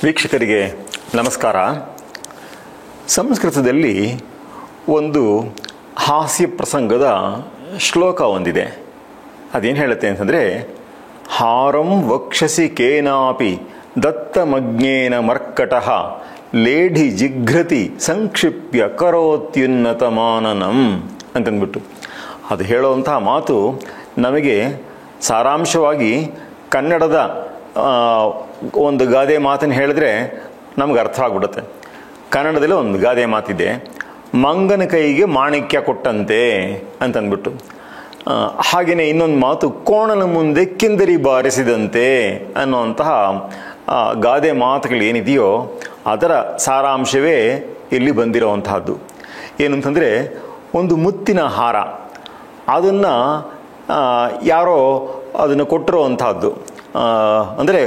ವೀಕ್ಷಕರಿಗೆ ನಮಸ್ಕಾರ. ಸಂಸ್ಕೃತದಲ್ಲಿ ಒಂದು ಹಾಸ್ಯ ಪ್ರಸಂಗದ ಶ್ಲೋಕ ಒಂದಿದೆ. ಅದೇನು ಹೇಳುತ್ತೆ ಅಂತಂದರೆ, ಹಾರಂ ವಕ್ಷಸಿ ಕೇನಾಪಿ ದತ್ತಮಜ್ಞೇನ ಮರ್ಕಟಃ ಲೇಢಿ ಜಿಘ್ರತಿ ಸಂಕ್ಷಿಪ್ಯ ಕರೋತ್ಯುನ್ನತಮಾನನಂ ಅಂತಂದ್ಬಿಟ್ಟು ಅದು ಹೇಳುವಂತಹ ಮಾತು ನಮಗೆ ಸಾರಾಂಶವಾಗಿ ಕನ್ನಡದ ಒಂದು ಗಾದೆ ಮಾತನ್ನು ಹೇಳಿದ್ರೆ ನಮ್ಗೆ ಅರ್ಥ ಆಗ್ಬಿಡುತ್ತೆ. ಕನ್ನಡದಲ್ಲಿ ಒಂದು ಗಾದೆ ಮಾತಿದೆ, ಮಂಗನ ಕೈಗೆ ಮಾಣಿಕ್ಯ ಕೊಟ್ಟಂತೆ ಅಂತಂದ್ಬಿಟ್ಟು. ಹಾಗೆಯೇ ಇನ್ನೊಂದು ಮಾತು, ಕೋಣನ ಮುಂದೆ ಕಿಂದರಿ ಬಾರಿಸಿದಂತೆ ಅನ್ನುವಂತಹ ಗಾದೆ ಮಾತುಗಳು ಏನಿದೆಯೋ ಅದರ ಸಾರಾಂಶವೇ ಇಲ್ಲಿ ಬಂದಿರೋವಂತಹದ್ದು. ಏನು ಅಂತಂದರೆ, ಒಂದು ಮುತ್ತಿನ ಹಾರ, ಅದನ್ನು ಯಾರೋ ಅದನ್ನು ಕೊಟ್ಟಿರೋ ಅಂಥದ್ದು, ಅಂದರೆ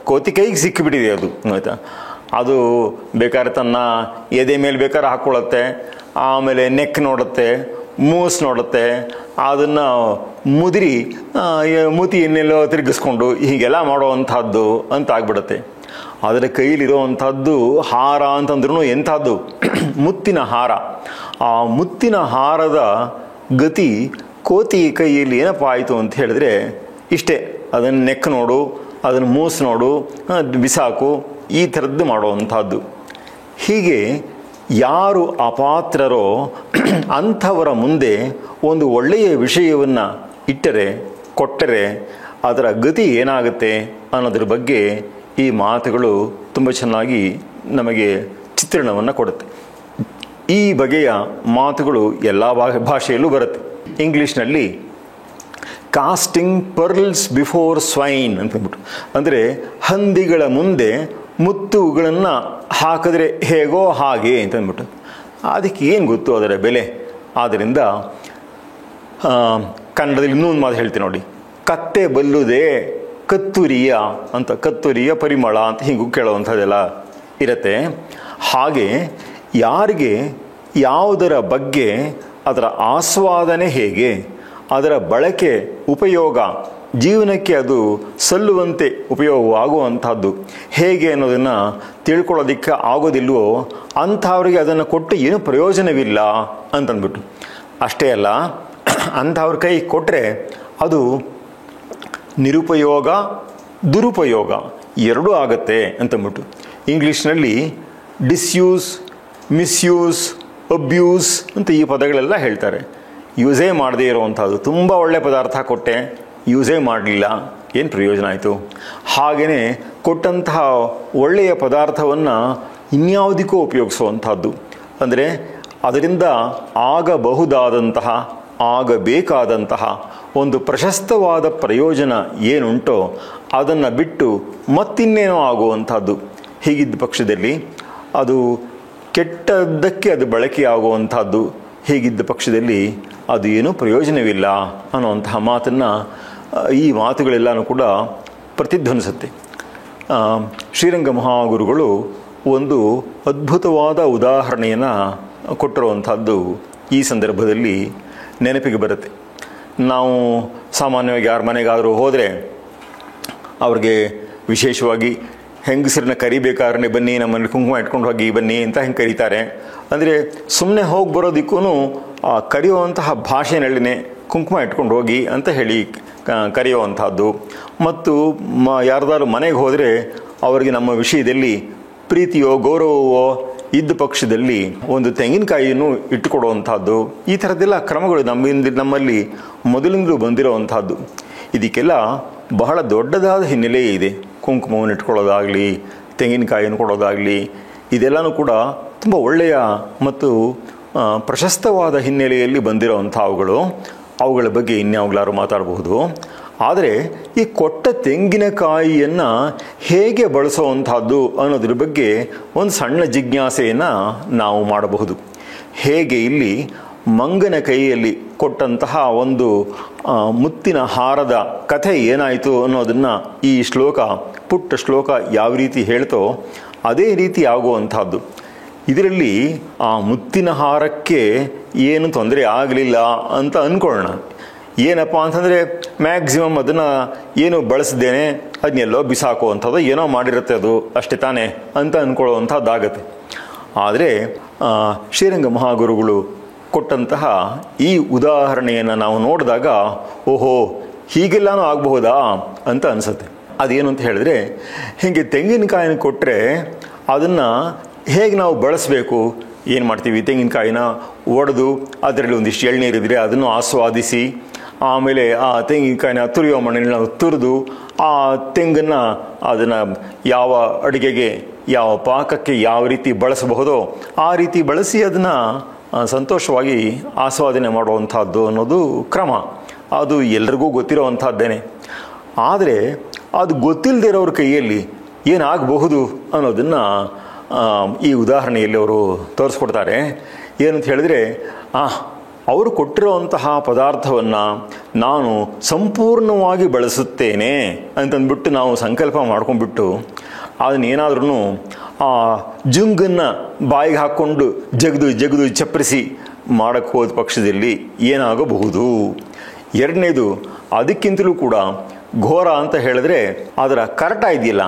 ಕೋತಿ ಕೈಗೆ ಸಿಕ್ಕಿಬಿಟ್ಟಿದೆ ಅದು, ಆಯಿತಾ. ಅದು ಬೇಕಾದ್ರೆ ತನ್ನ ಎದೆ ಮೇಲೆ ಬೇಕಾದ್ರೆ ಹಾಕ್ಕೊಳ್ಳುತ್ತೆ, ಆಮೇಲೆ ನೆಕ್ ನೋಡುತ್ತೆ, ಮೂಸ್ ನೋಡುತ್ತೆ, ಅದನ್ನು ಮುದಿರಿ ಮೂತಿ ಇನ್ನೆಲ್ಲೋ ತಿರುಗಿಸ್ಕೊಂಡು ಹೀಗೆಲ್ಲ ಮಾಡೋವಂಥದ್ದು ಅಂತ ಆಗ್ಬಿಡುತ್ತೆ. ಅದರ ಕೈಲಿರೋವಂಥದ್ದು ಹಾರ ಅಂತಂದ್ರೂ ಎಂಥದ್ದು, ಮುತ್ತಿನ ಹಾರ. ಆ ಮುತ್ತಿನ ಹಾರದ ಗತಿ ಕೋತಿ ಕೈಯಲ್ಲಿ ಏನಪ್ಪ ಆಯಿತು ಅಂತ ಹೇಳಿದ್ರೆ ಇಷ್ಟೇ, ಅದನ್ನು ನೆಕ್ ನೋಡು, ಅದನ್ನು ಮೂಸ್ ನೋಡು, ಬಿಸಾಕು, ಈ ಥರದ್ದು ಮಾಡುವಂಥದ್ದು. ಹೀಗೆ ಯಾರು ಅಪಾತ್ರರೋ ಅಂಥವರ ಮುಂದೆ ಒಂದು ಒಳ್ಳೆಯ ವಿಷಯವನ್ನು ಕೊಟ್ಟರೆ ಅದರ ಗತಿ ಏನಾಗುತ್ತೆ ಅನ್ನೋದ್ರ ಬಗ್ಗೆ ಈ ಮಾತುಗಳು ತುಂಬ ಚೆನ್ನಾಗಿ ನಮಗೆ ಚಿತ್ರಣವನ್ನು ಕೊಡುತ್ತೆ. ಈ ಬಗೆಯ ಮಾತುಗಳು ಎಲ್ಲ ಭಾಷೆಯಲ್ಲೂ ಬರುತ್ತೆ. ಇಂಗ್ಲೀಷ್ನಲ್ಲಿ ಕಾಸ್ಟಿಂಗ್ ಪರ್ಲ್ಸ್ ಬಿಫೋರ್ ಸ್ವೈನ್ ಅಂತಂದ್ಬಿಟ್ಟು, ಅಂದರೆ ಹಂದಿಗಳ ಮುಂದೆ ಮುತ್ತುಗಳನ್ನು ಹಾಕಿದ್ರೆ ಹೇಗೋ ಹಾಗೆ ಅಂತಂದ್ಬಿಟ್ಟು. ಅದಕ್ಕೆ ಏನು ಗೊತ್ತು ಅದರ ಬೆಲೆ. ಆದ್ದರಿಂದ ಕನ್ನಡದಲ್ಲಿ ಇನ್ನೊಂದು ಮಾತು ಹೇಳ್ತೀನಿ ನೋಡಿ, ಕತ್ತೆ ಬಲ್ಲುದೇ ಕತ್ತುರಿಯ ಅಂತ, ಕತ್ತುರಿಯ ಪರಿಮಳ ಅಂತ ಹೀಗೂ ಕೇಳುವಂಥದ್ದೆಲ್ಲ ಇರುತ್ತೆ. ಹಾಗೆ ಯಾರಿಗೆ ಯಾವುದರ ಬಗ್ಗೆ ಅದರ ಆಸ್ವಾದನೆ ಹೇಗೆ, ಅದರ ಬಳಕೆ ಉಪಯೋಗ, ಜೀವನಕ್ಕೆ ಅದು ಸಲ್ಲುವಂತೆ ಉಪಯೋಗವಾಗುವಂಥದ್ದು ಹೇಗೆ ಅನ್ನೋದನ್ನು ತಿಳ್ಕೊಳ್ಳೋದಕ್ಕೆ ಆಗೋದಿಲ್ವೋ ಅಂಥವ್ರಿಗೆ ಅದನ್ನು ಕೊಟ್ಟು ಏನೂ ಪ್ರಯೋಜನವಿಲ್ಲ ಅಂತಂದ್ಬಿಟ್ಟು. ಅಷ್ಟೇ ಅಲ್ಲ, ಅಂಥವ್ರ ಕೈ ಕೊಟ್ಟರೆ ಅದು ನಿರುಪಯೋಗ, ದುರುಪಯೋಗ ಎರಡೂ ಆಗುತ್ತೆ ಅಂತಂದ್ಬಿಟ್ಟು. ಇಂಗ್ಲೀಷ್ನಲ್ಲಿ ಡಿಸ್ಯೂಸ್, ಮಿಸ್ಯೂಸ್, ಅಬ್ಯೂಸ್ ಅಂತ ಈ ಪದಗಳೆಲ್ಲ ಹೇಳ್ತಾರೆ. ಯೂಸೇ ಮಾಡದೇ ಇರೋವಂಥದ್ದು. ತುಂಬ ಒಳ್ಳೆಯ ಪದಾರ್ಥ ಕೊಟ್ಟೆ, ಯೂಸೇ ಮಾಡಲಿಲ್ಲ, ಏನು ಪ್ರಯೋಜನ ಆಯಿತು. ಹಾಗೆಯೇ ಕೊಟ್ಟಂತಹ ಒಳ್ಳೆಯ ಪದಾರ್ಥವನ್ನು ಇನ್ಯಾವುದಕ್ಕೂ ಉಪಯೋಗಿಸುವಂಥದ್ದು, ಅಂದರೆ ಅದರಿಂದ ಆಗಬಹುದಾದಂತಹ, ಆಗಬೇಕಾದಂತಹ ಒಂದು ಪ್ರಶಸ್ತವಾದ ಪ್ರಯೋಜನ ಏನುಂಟೋ ಅದನ್ನು ಬಿಟ್ಟು ಮತ್ತಿನ್ನೇನೋ ಆಗುವಂಥದ್ದು. ಹೀಗಿದ್ದ ಪಕ್ಷದಲ್ಲಿ ಅದು ಕೆಟ್ಟದ್ದಕ್ಕೆ ಅದು ಬಳಕೆಯಾಗುವಂಥದ್ದು. ಹೀಗಿದ್ದ ಪಕ್ಷದಲ್ಲಿ ಅದು ಏನೂ ಪ್ರಯೋಜನವಿಲ್ಲ ಅನ್ನುವಂತಹ ಮಾತನ್ನು ಈ ಮಾತುಗಳೆಲ್ಲನೂ ಕೂಡ ಪ್ರತಿಧ್ವನಿಸುತ್ತೆ. ಶ್ರೀರಂಗ ಮಹಾಗುರುಗಳು ಒಂದು ಅದ್ಭುತವಾದ ಉದಾಹರಣೆಯನ್ನು ಕೊಟ್ಟಿರುವಂಥದ್ದು ಈ ಸಂದರ್ಭದಲ್ಲಿ ನೆನಪಿಗೆ ಬರುತ್ತೆ. ನಾವು ಸಾಮಾನ್ಯವಾಗಿ ಯಾರ ಮನೆಗಾದರೂ ಹೋದರೆ ಅವ್ರಿಗೆ ವಿಶೇಷವಾಗಿ ಹೆಂಗಸರನ್ನ ಕರಿಬೇಕಾದ್ರೆ ಬನ್ನಿ, ನಮ್ಮಲ್ಲಿ ಕುಂಕುಮ ಇಟ್ಕೊಂಡು ಹೋಗಿ ಬನ್ನಿ ಅಂತ ಹೆಂಗೆ ಕರೀತಾರೆ. ಅಂದರೆ ಸುಮ್ಮನೆ ಹೋಗಿ ಬರೋದಕ್ಕೂ ಆ ಕರೆಯುವಂತಹ ಭಾಷೆನಲ್ಲಿನೇ ಕುಂಕುಮ ಇಟ್ಕೊಂಡು ಹೋಗಿ ಅಂತ ಹೇಳಿ ಕರೆಯುವಂಥದ್ದು. ಮತ್ತು ಯಾರ್ದಾದ್ರು ಮನೆಗೆ ಹೋದರೆ ಅವರಿಗೆ ನಮ್ಮ ವಿಷಯದಲ್ಲಿ ಪ್ರೀತಿಯೋ ಗೌರವವೋ ಇದ್ದ ಪಕ್ಷದಲ್ಲಿ ಒಂದು ತೆಂಗಿನಕಾಯಿಯನ್ನು ಇಟ್ಟುಕೊಡುವಂಥದ್ದು. ಈ ಥರದ್ದೆಲ್ಲ ಕ್ರಮಗಳು ನಮ್ಮಲ್ಲಿ ಮೊದಲಿಂದಲೂ ಬಂದಿರೋವಂಥದ್ದು. ಇದಕ್ಕೆಲ್ಲ ಬಹಳ ದೊಡ್ಡದಾದ ಹಿನ್ನೆಲೆ ಇದೆ. ಕುಂಕುಮವನ್ನು ಇಟ್ಕೊಳ್ಳೋದಾಗಲಿ, ತೆಂಗಿನಕಾಯಿಯನ್ನು ಕೊಡೋದಾಗಲಿ, ಇದೆಲ್ಲನೂ ಕೂಡ ತುಂಬ ಒಳ್ಳೆಯ ಮತ್ತು ಪ್ರಶಸ್ತವಾದ ಹಿನ್ನೆಲೆಯಲ್ಲಿ ಬಂದಿರೋವಂಥ ಅವುಗಳ ಬಗ್ಗೆ ಇನ್ಯಾವಾಗಲಾರು ಮಾತಾಡಬಹುದು. ಆದರೆ ಈ ಕೊಟ್ಟ ತೆಂಗಿನಕಾಯಿಯನ್ನು ಹೇಗೆ ಬಳಸುವಂಥದ್ದು ಅನ್ನೋದ್ರ ಬಗ್ಗೆ ಒಂದು ಸಣ್ಣ ಜಿಜ್ಞಾಸೆಯನ್ನು ನಾವು ಮಾಡಬಹುದು. ಹೇಗೆ ಇಲ್ಲಿ ಮಂಗನ ಕೈಯಲ್ಲಿ ಕೊಟ್ಟಂತಹ ಒಂದು ಮುತ್ತಿನ ಹಾರದ ಕಥೆ ಏನಾಯಿತು ಅನ್ನೋದನ್ನು ಈ ಪುಟ್ಟ ಶ್ಲೋಕ ಯಾವ ರೀತಿ ಹೇಳ್ತೋ ಅದೇ ರೀತಿ ಆಗುವಂಥದ್ದು. ಇದರಲ್ಲಿ ಆ ಮುತ್ತಿನ ಹಾರಕ್ಕೆ ಏನು ತೊಂದರೆ ಆಗಲಿಲ್ಲ ಅಂತ ಅಂದ್ಕೊಳ್ಳೋಣ. ಏನಪ್ಪ ಅಂತಂದರೆ ಮ್ಯಾಕ್ಸಿಮಮ್ ಅದನ್ನು ಏನು ಬಳಸಿದ್ದೇನೆ ಅದನ್ನೆಲ್ಲೋ ಬಿಸಾಕುವಂಥದ್ದು ಏನೋ ಮಾಡಿರುತ್ತೆ ಅದು ಅಷ್ಟೇ ತಾನೇ ಅಂತ ಅಂದ್ಕೊಳ್ಳುವಂಥದ್ದಾಗತ್ತೆ. ಆದರೆ ಶ್ರೀರಂಗ ಮಹಾಗುರುಗಳು ಕೊಟ್ಟಂತಹ ಈ ಉದಾಹರಣೆಯನ್ನು ನಾವು ನೋಡಿದಾಗ ಓಹೋ ಹೀಗೆಲ್ಲಾನು ಆಗಬಹುದಾ ಅಂತ ಅನಿಸುತ್ತೆ. ಅದೇನು ಅಂತ ಹೇಳಿದ್ರೆ, ಹೀಗೆ ತೆಂಗಿನಕಾಯಿನ ಕೊಟ್ಟರೆ ಅದನ್ನು ಹೇಗೆ ನಾವು ಬಳಸಬೇಕು, ಏನು ಮಾಡ್ತೀವಿ, ತೆಂಗಿನಕಾಯಿನ ಒಡೆದು ಅದರಲ್ಲಿ ಒಂದಿಷ್ಟು ಎಳ್ನೀರಿದ್ರೆ ಅದನ್ನು ಆಸ್ವಾದಿಸಿ, ಆಮೇಲೆ ಆ ತೆಂಗಿನಕಾಯಿನ ತುರಿಯೋ ಮಣ್ಣಿನ ನಾವು ತುರಿದು ಆ ತೆಂಗನ್ನು ಅದನ್ನು ಯಾವ ಅಡುಗೆಗೆ ಯಾವ ಪಾಕಕ್ಕೆ ಯಾವ ರೀತಿ ಬಳಸಬಹುದೋ ಆ ರೀತಿ ಬಳಸಿ ಅದನ್ನು ಸಂತೋಷವಾಗಿ ಆಸ್ವಾದನೆ ಮಾಡುವಂಥದ್ದು ಅನ್ನೋದು ಕ್ರಮ. ಅದು ಎಲ್ರಿಗೂ ಗೊತ್ತಿರೋವಂಥದ್ದೇನೆ. ಆದರೆ ಅದು ಗೊತ್ತಿಲ್ಲದಿರೋರ ಕೈಯಲ್ಲಿ ಏನಾಗಬಹುದು ಅನ್ನೋದನ್ನು ಈ ಉದಾಹರಣೆಯಲ್ಲಿ ಅವರು ತೋರಿಸ್ಕೊಡ್ತಾರೆ. ಏನಂತ ಹೇಳಿದ್ರೆ, ಅವರು ಕೊಟ್ಟಿರುವಂತಹ ಪದಾರ್ಥವನ್ನು ನಾನು ಸಂಪೂರ್ಣವಾಗಿ ಬಳಸುತ್ತೇನೆ ಅಂತಂದ್ಬಿಟ್ಟು ನಾವು ಸಂಕಲ್ಪ ಮಾಡ್ಕೊಂಡ್ಬಿಟ್ಟು ಅದನ್ನೇನಾದ್ರೂ ಆ ಜುಂಗನ್ನು ಬಾಯಿಗೆ ಹಾಕ್ಕೊಂಡು ಜಗದು ಚಪ್ಪರಿಸಿ ಮಾಡೋಕ್ಕೆ ಹೋದ ಪಕ್ಷದಲ್ಲಿ ಏನಾಗಬಹುದು. ಎರಡನೇದು, ಅದಕ್ಕಿಂತಲೂ ಕೂಡ ಘೋರ ಅಂತ ಹೇಳಿದ್ರೆ ಅದರ ಕರಟ ಇದೆಯಲ್ಲ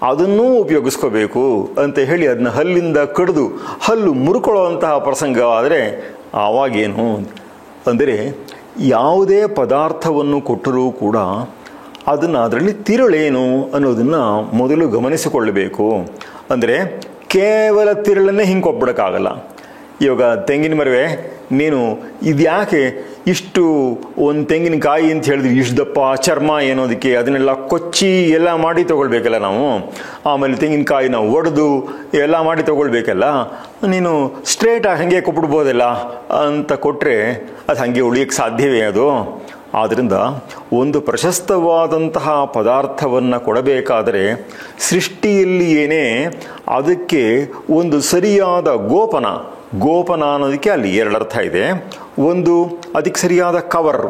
ಅದನ್ನೂ ಉಪಯೋಗಿಸ್ಕೋಬೇಕು ಅಂತ ಹೇಳಿ ಅದನ್ನ ಹಲ್ಲಿಂದ ಕಡಿದು ಹಲ್ಲು ಮುರುಕೊಳ್ಳುವಂತಹ ಪ್ರಸಂಗವಾದರೆ ಆವಾಗೇನು ಅಂದರೆ, ಯಾವುದೇ ಪದಾರ್ಥವನ್ನು ಕೊಟ್ಟರೂ ಕೂಡ ಅದರಲ್ಲಿ ತಿರುಳೇನು ಅನ್ನೋದನ್ನು ಮೊದಲು ಗಮನಿಸಿಕೊಳ್ಳಬೇಕು. ಅಂದರೆ ಕೇವಲ ತಿರುಳನ್ನೇ ಹಿಂಗೆ ಕೊಟ್ಬಿಡೋಕ್ಕಾಗಲ್ಲ. ಇವಾಗ ತೆಂಗಿನ ಮರವೇ, ನೀನು ಇದ್ಯಾಕೆ ಇಷ್ಟು ಒಂದು ತೆಂಗಿನಕಾಯಿ ಅಂತ ಹೇಳಿದ್ರೆ ಇಷ್ಟು ದಪ್ಪ ಚರ್ಮ ಏನೋದಕ್ಕೆ ಅದನ್ನೆಲ್ಲ ಕೊಚ್ಚಿ ಎಲ್ಲ ಮಾಡಿ ತೊಗೊಳ್ಬೇಕಲ್ಲ ನಾವು. ಆಮೇಲೆ ತೆಂಗಿನಕಾಯಿನ ಒಡೆದು ಎಲ್ಲ ಮಾಡಿ ತೊಗೊಳ್ಬೇಕಲ್ಲ, ನೀನು ಸ್ಟ್ರೇಟಾಗಿ ಹಾಗೆ ಕೊಟ್ಬಿಡ್ಬೋದಲ್ಲ ಅಂತ ಕೊಟ್ಟರೆ ಅದು ಹಾಗೆ ಉಳಿಯೋಕ್ಕೆ ಸಾಧ್ಯವೇ ಅದು? ಆದ್ದರಿಂದ ಒಂದು ಪ್ರಶಸ್ತವಾದಂತಹ ಪದಾರ್ಥವನ್ನು ಕೊಡಬೇಕಾದರೆ ಸೃಷ್ಟಿಯಲ್ಲಿಯೇ ಅದಕ್ಕೆ ಒಂದು ಸರಿಯಾದ ಗೋಪನ ಅನ್ನೋದಕ್ಕೆ ಅಲ್ಲಿ ಎರಡು ಅರ್ಥ ಇದೆ. ಒಂದು, ಅದಕ್ಕೆ ಸರಿಯಾದ ಕವರ್,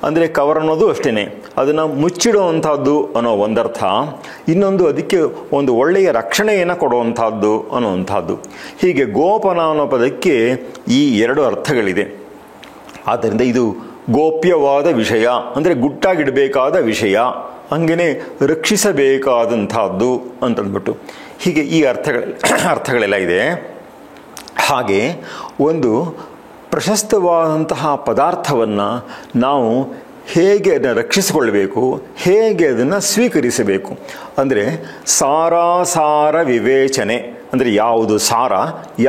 ಅಂದರೆ ಕವರ್ ಅನ್ನೋದು ಅಷ್ಟೇ ಅದನ್ನು ಮುಚ್ಚಿಡುವಂಥದ್ದು ಅನ್ನೋ ಒಂದರ್ಥ. ಇನ್ನೊಂದು, ಅದಕ್ಕೆ ಒಂದು ಒಳ್ಳೆಯ ರಕ್ಷಣೆಯನ್ನು ಕೊಡುವಂಥದ್ದು ಅನ್ನುವಂಥದ್ದು. ಹೀಗೆ ಗೋಪನ ಅನ್ನೋ ಪದಕ್ಕೆ ಈ ಎರಡು ಅರ್ಥಗಳಿದೆ. ಆದ್ದರಿಂದ ಇದು ಗೋಪ್ಯವಾದ ವಿಷಯ, ಅಂದರೆ ಗುಟ್ಟಾಗಿಡಬೇಕಾದ ವಿಷಯ, ಹಂಗೇ ರಕ್ಷಿಸಬೇಕಾದಂಥದ್ದು ಅಂತಂದ್ಬಿಟ್ಟು ಹೀಗೆ ಈ ಅರ್ಥಗಳೆಲ್ಲ ಇದೆ. ಹಾಗೆ ಒಂದು ಪ್ರಶಸ್ತವಾದಂತಹ ಪದಾರ್ಥವನ್ನು ನಾವು ಹೇಗೆ ಅದನ್ನು ರಕ್ಷಿಸಿಕೊಳ್ಳಬೇಕು, ಹೇಗೆ ಅದನ್ನು ಸ್ವೀಕರಿಸಬೇಕು ಅಂದರೆ ಸಾರಾಸಾರ ವಿವೇಚನೆ. ಅಂದರೆ ಯಾವುದು ಸಾರ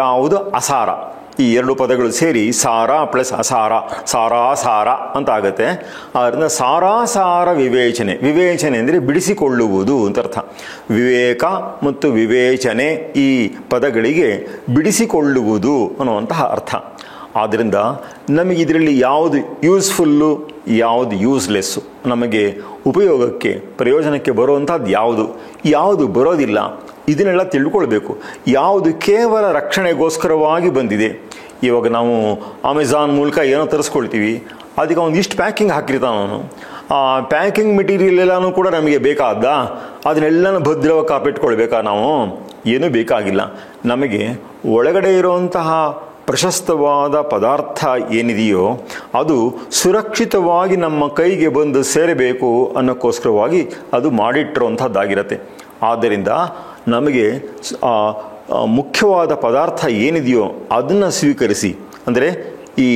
ಯಾವುದು ಅಸಾರ, ಈ ಎರಡು ಪದಗಳು ಸೇರಿ ಸಾರ ಪ್ಲಸ್ ಅಸಾರ, ಸಾರಾಸಾರ ಅಂತ ಆಗುತ್ತೆ. ಅದರಿಂದ ಸಾರಾಸಾರ ವಿವೇಚನೆ ಅಂದರೆ ಬಿಡಿಸಿಕೊಳ್ಳುವುದು ಅಂತ ಅರ್ಥ. ವಿವೇಕ ಮತ್ತು ವಿವೇಚನೆ ಈ ಪದಗಳಿಗೆ ಬಿಡಿಸಿಕೊಳ್ಳುವುದು ಅನ್ನುವಂತಹ ಅರ್ಥ. ಆದ್ದರಿಂದ ನಮಗೆ ಇದರಲ್ಲಿ ಯಾವುದು ಯೂಸ್ಫುಲ್ಲು ಯಾವುದು ಯೂಸ್ಲೆಸ್ಸು, ನಮಗೆ ಉಪಯೋಗಕ್ಕೆ ಪ್ರಯೋಜನಕ್ಕೆ ಬರುವಂಥದ್ದು ಯಾವುದು ಬರೋದಿಲ್ಲ ಇದನ್ನೆಲ್ಲ ತಿಳ್ಕೊಳ್ಬೇಕು. ಯಾವುದು ಕೇವಲ ರಕ್ಷಣೆಗೋಸ್ಕರವಾಗಿ ಬಂದಿದೆ. ಇವಾಗ ನಾವು ಅಮೆಝಾನ್ ಮೂಲಕ ಏನೋ ತರಿಸ್ಕೊಳ್ತೀವಿ, ಅದಕ್ಕೆ ಒಂದಿಷ್ಟು ಪ್ಯಾಕಿಂಗ್ ಹಾಕಿರ್ತಾನೆ ಅವನು. ಆ ಪ್ಯಾಕಿಂಗ್ ಮೆಟೀರಿಯಲ್ ಎಲ್ಲನೂ ಕೂಡ ನಮಗೆ ಬೇಕಾದ, ಅದನ್ನೆಲ್ಲನೂ ಭದ್ರವಾಗಿ ಕಾಪಿಟ್ಕೊಳ್ಬೇಕಾ ನಾವು? ಏನೂ ಬೇಕಾಗಿಲ್ಲ. ನಮಗೆ ಒಳಗಡೆ ಇರುವಂತಹ ಪ್ರಶಸ್ತವಾದ ಪದಾರ್ಥ ಏನಿದೆಯೋ ಅದು ಸುರಕ್ಷಿತವಾಗಿ ನಮ್ಮ ಕೈಗೆ ಬಂದು ಸೇರಬೇಕು ಅನ್ನೋಕ್ಕೋಸ್ಕರವಾಗಿ ಅದು ಮಾಡಿಟ್ಟಿರುವಂಥದ್ದಾಗಿರುತ್ತೆ. ಆದ್ದರಿಂದ ನಮಗೆ ಮುಖ್ಯವಾದ ಪದಾರ್ಥ ಏನಿದೆಯೋ ಅದನ್ನು ಸ್ವೀಕರಿಸಿ. ಅಂದರೆ ಈ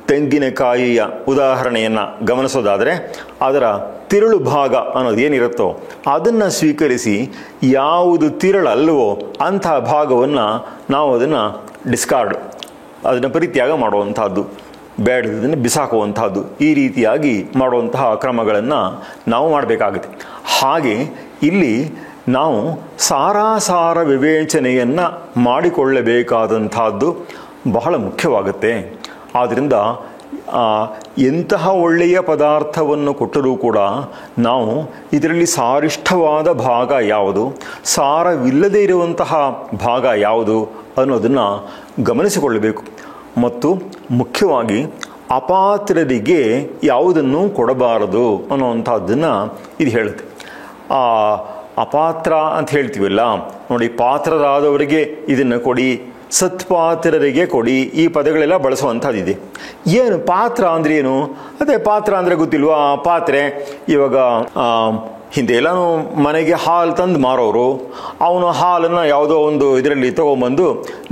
ತೆಂಗಿನಕಾಯಿಯ ಉದಾಹರಣೆಯನ್ನು ಗಮನಿಸೋದಾದರೆ ಅದರ ತಿರುಳು ಭಾಗ ಅನ್ನೋದು ಏನಿರುತ್ತೋ ಅದನ್ನು ಸ್ವೀಕರಿಸಿ, ಯಾವುದು ತಿರುಳಲ್ವೋ ಅಂತಹ ಭಾಗವನ್ನು ನಾವು ಅದನ್ನು ಅದನ್ನು ಪರಿತ್ಯಾಗ ಮಾಡುವಂತಹದ್ದು, ಬೇಡದನ್ನು ಬಿಸಾಕುವಂತಹದ್ದು, ಈ ರೀತಿಯಾಗಿ ಮಾಡುವಂತಹ ಕ್ರಮಗಳನ್ನು ನಾವು ಮಾಡಬೇಕಾಗುತ್ತೆ. ಹಾಗೆ ಇಲ್ಲಿ ನಾವು ಸಾರಾಸಾರ ವಿವೇಚನೆಯನ್ನು ಮಾಡಿಕೊಳ್ಳಬೇಕಾದಂಥದ್ದು ಬಹಳ ಮುಖ್ಯವಾಗುತ್ತೆ. ಆದ್ದರಿಂದ ಎಂತಹ ಒಳ್ಳೆಯ ಪದಾರ್ಥವನ್ನು ಕೊಟ್ಟರೂ ಕೂಡ ನಾವು ಇದರಲ್ಲಿ ಸಾರಿಷ್ಠವಾದ ಭಾಗ ಯಾವುದು, ಸಾರವಿಲ್ಲದೇ ಇರುವಂತಹ ಭಾಗ ಯಾವುದು ಅನ್ನೋದನ್ನು ಗಮನಿಸಿಕೊಳ್ಳಬೇಕು. ಮತ್ತು ಮುಖ್ಯವಾಗಿ ಅಪಾತ್ರರಿಗೆ ಯಾವುದನ್ನು ಕೊಡಬಾರದು ಅನ್ನುವಂಥದ್ದನ್ನು ಇದು ಹೇಳುತ್ತೆ. ಅಪಾತ್ರ ಅಂತ ಹೇಳ್ತೀವಲ್ಲ ನೋಡಿ, ಪಾತ್ರರಾದವರಿಗೆ ಇದನ್ನು ಕೊಡಿ, ಸತ್ಪಾತ್ರರಿಗೆ ಕೊಡಿ, ಈ ಪದಗಳೆಲ್ಲ ಬಳಸುವಂಥದ್ದಿದೆ. ಏನು ಪಾತ್ರ ಅಂದರೆ ಏನು? ಅದೇ ಪಾತ್ರ ಅಂದರೆ ಗೊತ್ತಿಲ್ವಾ? ಪಾತ್ರೆ ಇವಾಗ ಹಿಂದೆ ಎಲ್ಲನೂ ಮನೆಗೆ ಹಾಲು ತಂದು ಮಾರೋರು, ಅವನು ಹಾಲನ್ನು ಯಾವುದೋ ಒಂದು ಇದರಲ್ಲಿ ತೊಗೊಂಬಂದು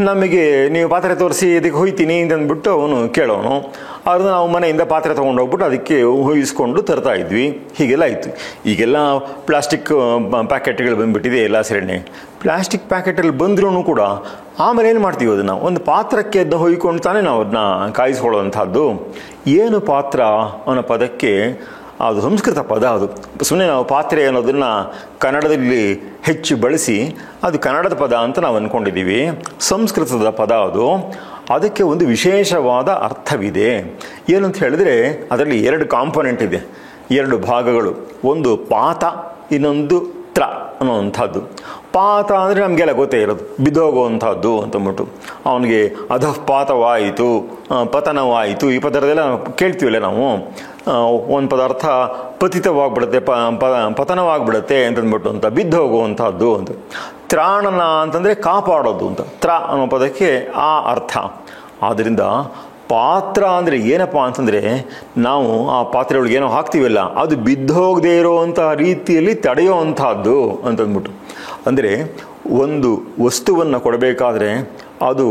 ನಮಗೆ ನೀವು ಪಾತ್ರೆ ತೋರಿಸಿ ಇದಕ್ಕೆ ಹೊಯ್ತೀನಿ ಅಂತಂದ್ಬಿಟ್ಟು ಅವನು ಕೇಳೋನು. ಅದನ್ನು ನಾವು ಮನೆಯಿಂದ ಪಾತ್ರೆ ತೊಗೊಂಡೋಗ್ಬಿಟ್ಟು ಅದಕ್ಕೆ ಹೊಯ್ಸ್ಕೊಂಡು ತರ್ತಾ ಇದ್ವಿ. ಹೀಗೆಲ್ಲ ಇತ್ತು. ಈಗೆಲ್ಲ ಪ್ಲಾಸ್ಟಿಕ್ ಪ್ಯಾಕೆಟ್ಗಳು ಬಂದುಬಿಟ್ಟಿದೆ ಎಲ್ಲ ಸೆರಣೆ. ಪ್ಲಾಸ್ಟಿಕ್ ಪ್ಯಾಕೆಟಲ್ಲಿ ಬಂದ್ರೂ ಕೂಡ ಆಮೇಲೆ ಏನು ಮಾಡ್ತೀವಿ? ಅದನ್ನು ಒಂದು ಪಾತ್ರಕ್ಕೆ ಅದನ್ನ ಹೊಯ್ಕೊಂಡು ತಾನೇ ನಾವು ಅದನ್ನ ಕಾಯಿಸ್ಕೊಳ್ಳೋವಂಥದ್ದು. ಏನು ಪಾತ್ರ ಅನ್ನೋ ಪದಕ್ಕೆ ಅದು ಸಂಸ್ಕೃತ ಪದ. ಅದು ಸುಮ್ಮನೆ ನಾವು ಪಾತ್ರೆ ಅನ್ನೋದನ್ನು ಕನ್ನಡದಲ್ಲಿ ಹೆಚ್ಚು ಬಳಸಿ ಅದು ಕನ್ನಡದ ಪದ ಅಂತ ನಾವು ಅಂದ್ಕೊಂಡಿದ್ದೀವಿ. ಸಂಸ್ಕೃತದ ಪದ ಅದು. ಅದಕ್ಕೆ ಒಂದು ವಿಶೇಷವಾದ ಅರ್ಥವಿದೆ. ಏನಂತ ಹೇಳಿದ್ರೆ ಅದರಲ್ಲಿ 2 ಕಾಂಪೊನೆಂಟ್ ಇದೆ, 2 ಭಾಗಗಳು. ಒಂದು ಪಾತ, ಇನ್ನೊಂದು ತ್ರ ಅನ್ನೋವಂಥದ್ದು. ಪಾತ ಅಂದರೆ ನಮಗೆಲ್ಲ ಗೊತ್ತೇ ಇರೋದು, ಬಿದ್ದೋಗುವಂಥದ್ದು ಅಂತಂದ್ಬಿಟ್ಟು. ಅವನಿಗೆ ಅಧಃಪಾತವಾಯಿತು, ಪತನವಾಯಿತು, ಈ ಪದರದೆಲ್ಲ ಕೇಳ್ತೀವಲ್ಲ ನಾವು. ಒಂದು ಪದಾರ್ಥ ಪತಿತವಾಗಿಬಿಡುತ್ತೆ, ಪತನವಾಗಿಬಿಡುತ್ತೆ ಅಂತಂದ್ಬಿಟ್ಟು ಅಂತ, ಬಿದ್ದು ಹೋಗುವಂಥದ್ದು ಅಂತ. ತ್ರಾಣನ ಅಂತಂದರೆ ಕಾಪಾಡೋದು ಅಂತ, ತ್ರ ಅನ್ನೋ ಪದಕ್ಕೆ ಆ ಅರ್ಥ. ಆದ್ದರಿಂದ ಪಾತ್ರ ಅಂದರೆ ಏನಪ್ಪ ಅಂತಂದರೆ ನಾವು ಆ ಪಾತ್ರೆ ಒಳಗೆ ಏನೋ ಹಾಕ್ತೀವಲ್ಲ ಅದು ಬಿದ್ದೋಗದೇ ಇರೋವಂಥ ರೀತಿಯಲ್ಲಿ ತಡೆಯುವಂಥದ್ದು ಅಂತಂದ್ಬಿಟ್ಟು. ಅಂದರೆ ಒಂದು ವಸ್ತುವನ್ನು ಕೊಡಬೇಕಾದ್ರೆ ಅದು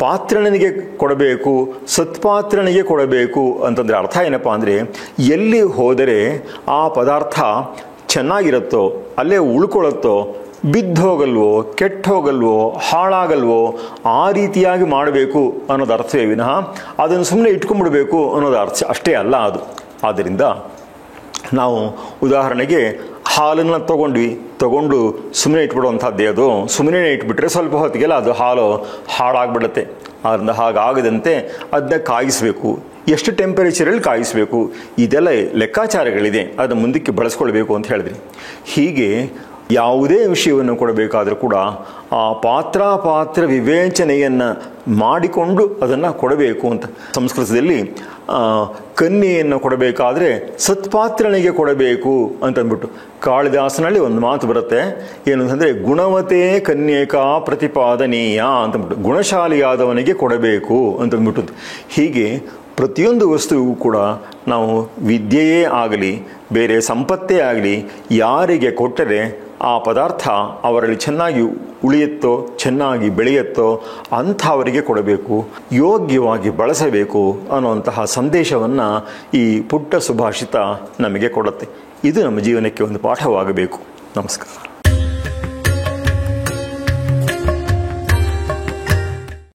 ಪಾತ್ರನಿಗೆ ಕೊಡಬೇಕು, ಸತ್ಪಾತ್ರನಿಗೆ ಕೊಡಬೇಕು ಅಂತಂದರೆ ಅರ್ಥ ಏನಪ್ಪ ಅಂದರೆ ಎಲ್ಲಿ ಹೋದರೆ ಆ ಪದಾರ್ಥ ಚೆನ್ನಾಗಿರುತ್ತೋ ಅಲ್ಲೇ ಉಳ್ಕೊಳ್ಳುತ್ತೋ, ಬಿದ್ದೋಗಲ್ವೋ, ಕೆಟ್ಟೋಗಲ್ವೋ, ಹಾಳಾಗಲ್ವೋ ಆ ರೀತಿಯಾಗಿ ಮಾಡಬೇಕು ಅನ್ನೋದು ಅರ್ಥವೇ ವಿನಃ ಅದನ್ನು ಸುಮ್ಮನೆ ಇಟ್ಕೊಂಡ್ಬಿಡ್ಬೇಕು ಅನ್ನೋದು ಅರ್ಥ ಅಷ್ಟೇ ಅಲ್ಲ ಅದು. ಆದ್ದರಿಂದ ನಾವು ಉದಾಹರಣೆಗೆ ಹಾಲನ್ನು ತಗೊಂಡು ಸುಮ್ಮನೆ ಇಟ್ಬಿಡುವಂಥದ್ದೇ. ಅದು ಸುಮ್ಮನೆ ಇಟ್ಬಿಟ್ರೆ ಸ್ವಲ್ಪ ಹೊತ್ತಿಗೆಲ್ಲ ಅದು ಹಾಲು ಹಾಳಾಗ್ಬಿಡುತ್ತೆ. ಅದರಿಂದ ಹಾಗಾಗದಂತೆ ಅದನ್ನ ಕಾಯಿಸಬೇಕು, ಎಷ್ಟು ಟೆಂಪರೇಚರಲ್ಲಿ ಕಾಯಿಸಬೇಕು, ಇದೆಲ್ಲ ಲೆಕ್ಕಾಚಾರಗಳಿದೆ. ಅದನ್ನು ಮುಂದಕ್ಕೆ ಬಳಸ್ಕೊಳ್ಬೇಕು ಅಂತ ಹೇಳಿದ್ರಿ. ಹೀಗೆ ಯಾವುದೇ ವಿಷಯವನ್ನು ಕೊಡಬೇಕಾದರೂ ಕೂಡ ಆ ಪಾತ್ರ ವಿವೇಚನೆಯನ್ನು ಮಾಡಿಕೊಂಡು ಅದನ್ನು ಕೊಡಬೇಕು ಅಂತ. ಸಂಸ್ಕೃತದಲ್ಲಿ ಕನ್ಯೆಯನ್ನು ಕೊಡಬೇಕಾದ್ರೆ ಸತ್ಪಾತ್ರನಿಗೆ ಕೊಡಬೇಕು ಅಂತಂದ್ಬಿಟ್ಟು ಕಾಳಿದಾಸನಲ್ಲಿ ಒಂದು ಮಾತು ಬರುತ್ತೆ. ಏನು ಅಂತಂದರೆ ಗುಣವತೆ ಕನ್ಯೇಕಾ ಪ್ರತಿಪಾದನೀಯ ಅಂತಂದ್ಬಿಟ್ಟು, ಗುಣಶಾಲಿಯಾದವನಿಗೆ ಕೊಡಬೇಕು ಅಂತಂದ್ಬಿಟ್ಟು. ಹೀಗೆ ಪ್ರತಿಯೊಂದು ವಸ್ತುವಿಗೂ ಕೂಡ ನಾವು ವಿದ್ಯೆಯೇ ಆಗಲಿ ಬೇರೆ ಸಂಪತ್ತೇ ಆಗಲಿ ಯಾರಿಗೆ ಕೊಟ್ಟರೆ ಆ ಪದಾರ್ಥ ಅವರಲ್ಲಿ ಚೆನ್ನಾಗಿ ಉಳಿಯುತ್ತೋ, ಚೆನ್ನಾಗಿ ಬೆಳೆಯುತ್ತೋ ಅಂಥವರಿಗೆ ಕೊಡಬೇಕು, ಯೋಗ್ಯವಾಗಿ ಬಳಸಬೇಕು ಅನ್ನುವಂತಹ ಸಂದೇಶವನ್ನು ಈ ಪುಟ್ಟ ಸುಭಾಷಿತ ನಮಗೆ ಕೊಡುತ್ತೆ. ಇದು ನಮ್ಮ ಜೀವನಕ್ಕೆ ಒಂದು ಪಾಠವಾಗಬೇಕು. ನಮಸ್ಕಾರ.